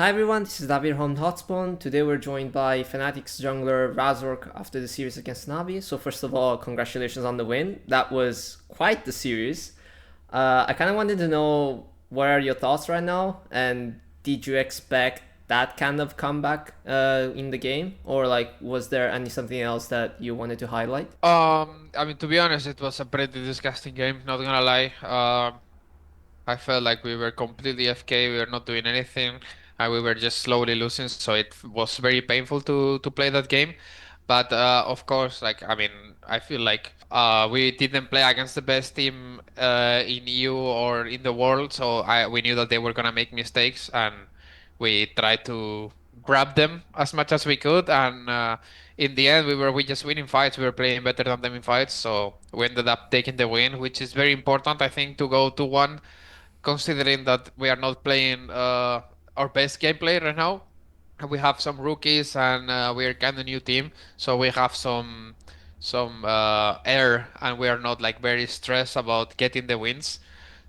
Hi everyone, this is David from Hotspot. Today we're joined by Fnatic's jungler Razork after the series against NAVI. So first of all, congratulations on the win. That was quite the series. I kind of wanted to know what are your thoughts right now, and did you expect that kind of comeback in the game, or like was there something else that you wanted to highlight? To be honest, it was a pretty disgusting game, not gonna lie. I felt like we were completely FK, we were not doing anything, and we were just slowly losing, so it was very painful to play that game. But of course, I feel like we didn't play against the best team in EU or in the world, so we knew that they were gonna make mistakes, and we tried to grab them as much as we could, and in the end, we just winning fights. We were playing better than them in fights, so we ended up taking the win, which is very important, I think, to go to one considering that we are not playing our best gameplay right now. And we have some rookies and we are kind of new team, so we have some air, and we are not like very stressed about getting the wins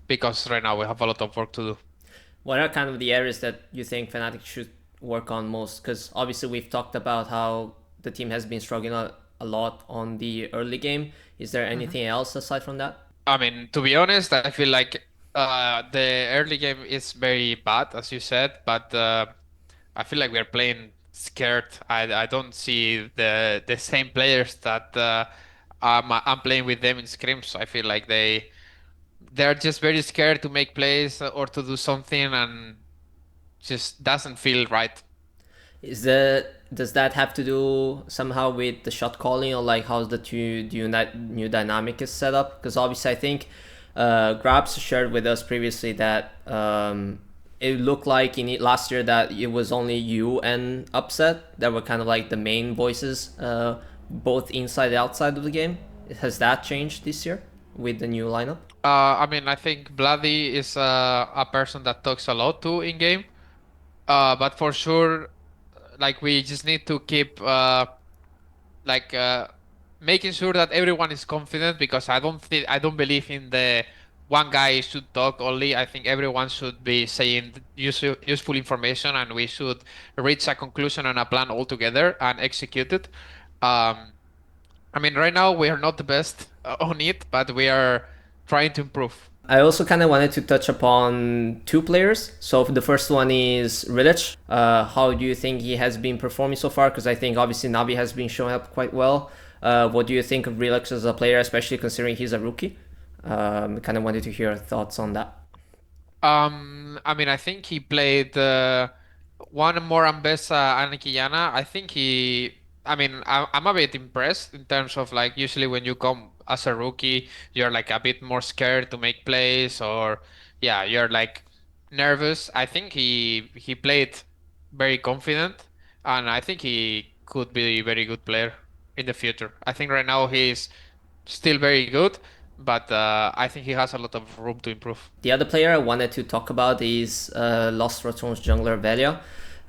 because right now we have a lot of work to do. What are kind of the areas that you think Fnatic should work on most? Because obviously we've talked about how the team has been struggling a lot on the early game. Is there Mhm. anything else aside from that? I mean, to be honest, I feel like the early game is very bad, as you said, but I feel like we are playing scared. I don't see the same players that I'm playing with them in scrims. I feel like they're just very scared to make plays or to do something, and just doesn't feel right. Is that does that have to do somehow with the shot calling, or like how's the new dynamic is set up? Because obviously I think Grabs shared with us previously that it looked like in last year that it was only you and Upset that were kind of like the main voices, both inside and outside of the game. Has that changed this year with the new lineup? I think Bloody is a person that talks a lot too in game. But for sure, like we just need to keep like making sure that everyone is confident, because I don't believe in the one guy should talk only. I think everyone should be saying useful information, and we should reach a conclusion and a plan all together and execute it. Um, right now we are not the best on it, but we are trying to improve. I also kind of wanted to touch upon two players. So the first one is Rilich. How do you think he has been performing so far? Because I think obviously Navi has been showing up quite well. What do you think of Rilich as a player, especially considering he's a rookie? Kind of wanted to hear your thoughts on that. I think he played one more Ambessa and Quillana. I'm a bit impressed in terms of like usually when you come as a rookie, you're like a bit more scared to make plays, or yeah, you're like nervous. I think he played very confident, and I think he could be a very good player in the future. I think right now he's still very good, but I think he has a lot of room to improve. The other player I wanted to talk about is Lost Rotom's jungler Velia.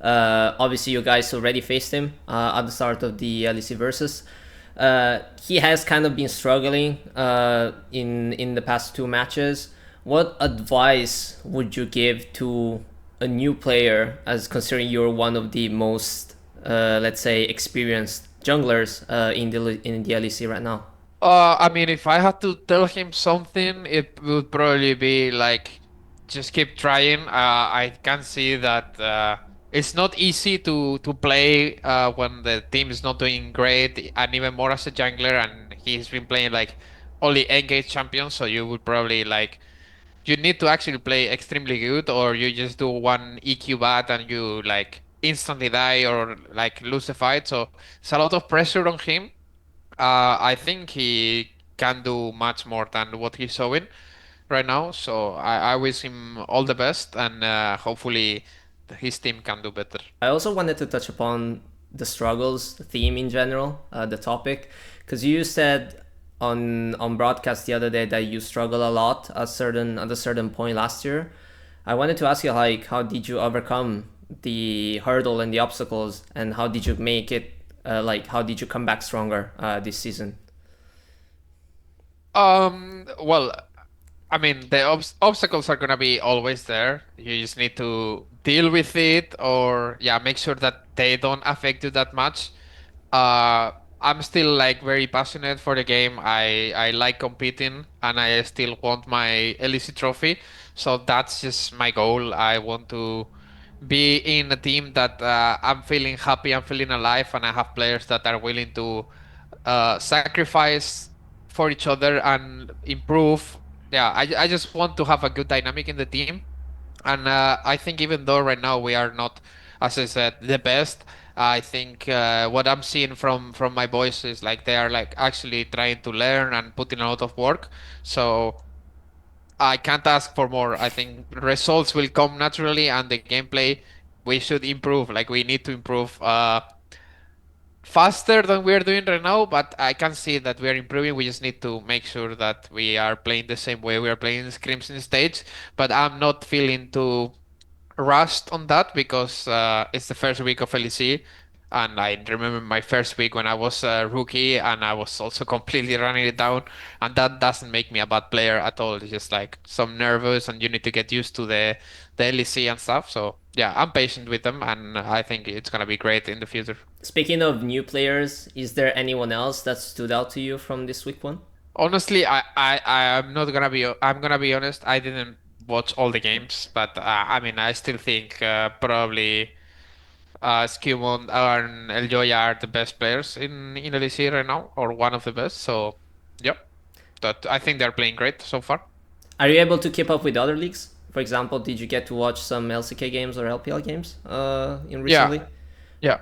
Obviously, you guys already faced him at the start of the LEC Versus. He has kind of been struggling in the past two matches. What advice would you give to a new player, as considering you're one of the most, let's say, experienced junglers in the LEC right now? If I had to tell him something, it would probably be like, just keep trying. I can see that it's not easy to play when the team is not doing great, and even more as a jungler. And he's been playing like only engage champions, so you would probably like you need to actually play extremely good, or you just do one EQ bad and you like instantly die or like lose the fight. So it's a lot of pressure on him. I think he can do much more than what he's showing right now. So I wish him all the best, and hopefully his team can do better. I also wanted to touch upon the struggles the theme in general, the topic, because you said on broadcast the other day that you struggle a lot at a certain point last year. I wanted to ask you like how did you overcome the hurdle and the obstacles, and how did you make it? How did you come back stronger this season? Well, I mean, the obstacles are gonna be always there. You just need to deal with it, or yeah, make sure that they don't affect you that much. Uh, I'm still like very passionate for the game. I like competing, and I still want my LEC trophy. So that's just my goal. I want to be in a team that I'm feeling happy, I'm feeling alive, and I have players that are willing to sacrifice for each other and improve. Yeah, I just want to have a good dynamic in the team. And I think even though right now we are not, as I said, the best, I think what I'm seeing from my boys is like they are like actually trying to learn and putting a lot of work. So I can't ask for more. I think results will come naturally, and the gameplay we should improve. Like we need to improve faster than we are doing right now, but I can see that we are improving. We just need to make sure that we are playing the same way we are playing Crimson Stage. But I'm not feeling too rushed on that because it's the first week of LEC. And I remember my first week when I was a rookie and I was also completely running it down. And that doesn't make me a bad player at all. It's just like some nervous and you need to get used to the LEC and stuff. So yeah, I'm patient with them and I think it's gonna be great in the future. Speaking of new players, is there anyone else that stood out to you from this week one? Honestly, I'm not gonna be. I'm gonna be honest. I didn't watch all the games, but I mean, I still think probably Skewmon and Eljoya are the best players in LEC right now, or one of the best. So, yep, that I think they're playing great so far. Are you able to keep up with other leagues? For example, did you get to watch some LCK games or LPL games in Yeah, recently? yeah.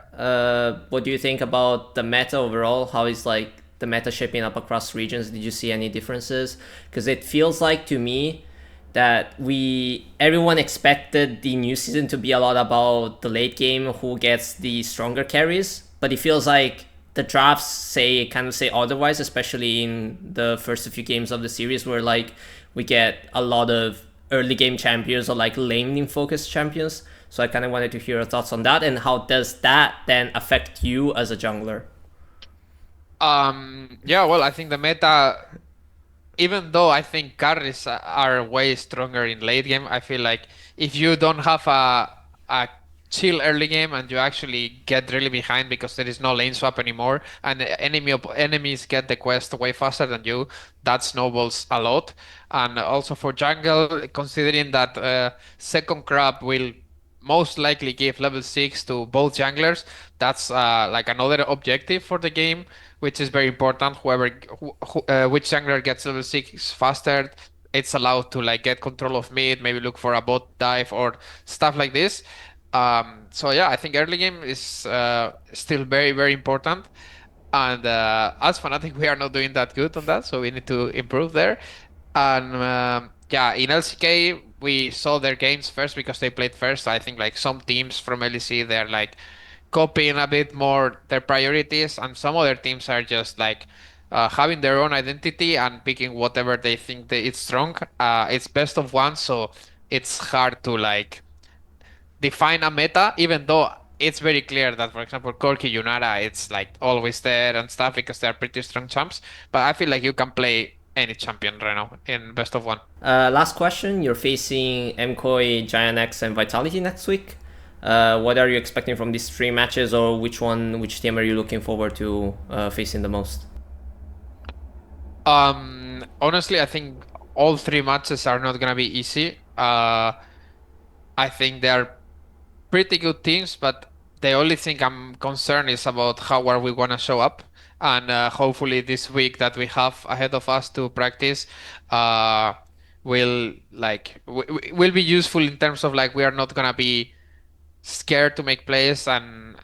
What do you think about the meta overall? How is like the meta shaping up across regions? Did you see any differences? Because it feels like to me that we everyone expected the new season to be a lot about the late game, who gets the stronger carries, but it feels like the drafts say otherwise, especially in the first few games of the series, where like we get a lot of early game champions or like laning focused champions. So I kind of wanted to hear your thoughts on that, and how does that then affect you as a jungler? Yeah. Well, I think the meta, even though I think carries are way stronger in late game, I feel like if you don't have a chill early game and you actually get really behind because there is no lane swap anymore and the enemies get the quest way faster than you, that snowballs a lot. And also for jungle, considering that second crab will most likely give level 6 to both junglers, that's like another objective for the game, which is very important. Which jungler gets level 6 faster, it's allowed to like get control of mid, maybe look for a bot dive or stuff like this. So yeah, I think early game is still very, very important. And as Fnatic, we are not doing that good on that, so we need to improve there. And yeah, in LCK, we saw their games first because they played first. I think like some teams from LEC, they're like copying a bit more their priorities, and some other teams are just like having their own identity and picking whatever they think that it's strong. It's best of one, so it's hard to like define a meta, even though it's very clear that, for example, Corki Yunara, it's like always there and stuff because they're pretty strong champs. But I feel like you can play any champion right now in best of one. Last question: you're facing MKOI, Giant X, and Vitality next week. What are you expecting from these three matches, or which team are you looking forward to facing the most? Honestly, I think all three matches are not gonna be easy. I think they are pretty good teams, but the only thing I'm concerned is about how are we gonna show up. And hopefully this week that we have ahead of us to practice, uh, will be useful in terms of like we are not gonna be scared to make plays. And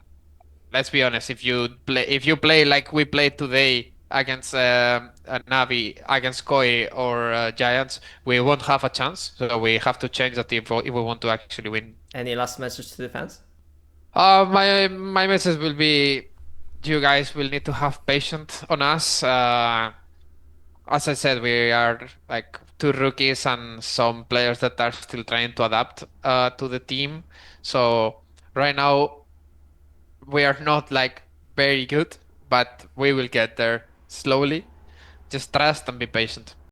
let's be honest, if you play like we played today against Navi, against Koi or Giants, we won't have a chance. So we have to change the team if we want to actually win. Any last message to the fans? My message will be, you guys will need to have patience on us. As I said, we are like two rookies and some players that are still trying to adapt to the team. So right now we are not like very good, but we will get there slowly. Just trust and be patient.